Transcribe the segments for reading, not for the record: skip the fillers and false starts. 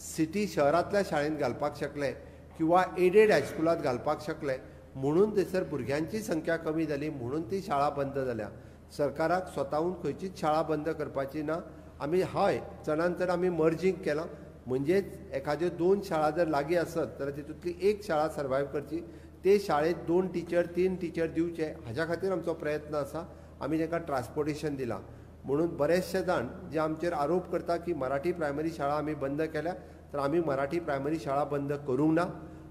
City शहरांतल्या शाळेंत घालपाक शकले किंवा एडेड हायस्कुलांत घालपाक शकले म्हणून थंयसर भुरग्यांची संख्या कमी जाली म्हणून ती शाळा बंद जाल्या. सरकाराक स्वताहून खंयचीच शाळा बंद करपाची ना. आमी हय चडांत चड आमी मर्जींग केलां म्हणजेच एखाद्यो 2 शाळा जर लागीं आसत जाल्यार तितूंतली एक शाळा सर्वायव करची. ते शाळेंत 2 टिचर 3 टिचर दिवचे हाज्या खातीर आमचो प्रयत्न आसा. आमी ताका ट्रान्सपोर्टेशन दिलां म्हणून बरेचशे जाण जे आमचेर आरोप करता की मराठी प्रायमरी शाळा आमी बंद केल्या तर आमी मराठी प्रायमरी शाळा बंद करूंक ना.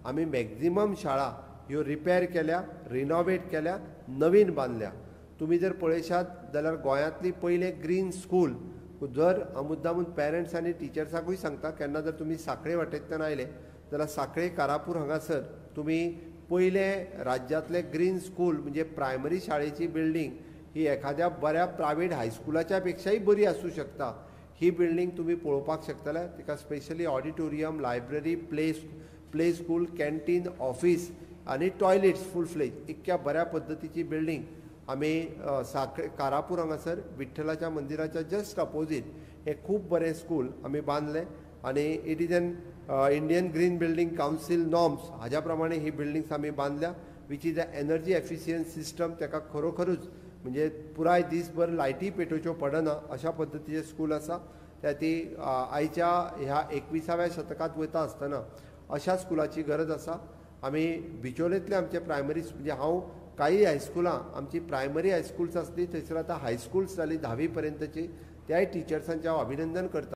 आमी मॅक्झिमम शाळा ह्यो रिपेर केल्या, रिनोवेट केल्या, नवीन बांदल्या. तुमी जर पळयशात जाल्यार गोंयांतली पयलें ग्रीन स्कूल जर मुद्दामून पेरंट्स आनी टिचर्सांकूय सांगता केन्ना जर तुमी सांखळे वाटेंतल्यान आयले जाल्यार सांखळे कारापूर हांगासर तुमी पयलें राज्यांतलें ग्रीन स्कूल म्हणजे प्रायमरी शाळेची बिल्डींग ही एखाद्या बऱ्या प्रायवेट हायस्कुलाच्या पेक्षाय बरी आसूं शकता. ही बिल्डींग तुमी पळोवपाक शकतले. तिका specially auditorium, library, play school, canteen, office आनी टॉयलेट्स फूल फ्लेज इतक्या बऱ्या पद्दतीची बिल्डींग आमी सांखळे कारापूर हांगासर विठ्ठलाच्या मंदिराच्या जस्ट अपोजीट हे खूब बरें स्कूल आमी बांदलें आनी it is an Indian green building council norms हाज्या प्रमाणे ही बिल्डींग्स आमी बांदल्या which is a energy efficient system. ताका खरोखरूच म्हणजे पुराय दिसभर लायटी पेटोवच्यो पडना अशा पद्दतीचें स्कूल आसा. त्या ती आयच्या ह्या 21व्या शतकांत वता आसतना अशा स्कुलाची गरज आसा. आमी बिचोलेंतले आमचे प्रायमरी म्हणजे हांव काही हायस्कुलां आमची प्रायमरी हायस्कुल्स आसली थंयसर आतां हायस्कुल्स जाली 10वी पर्यंतची त्याय टिचर्सांचें हांव अभिनंदन करता.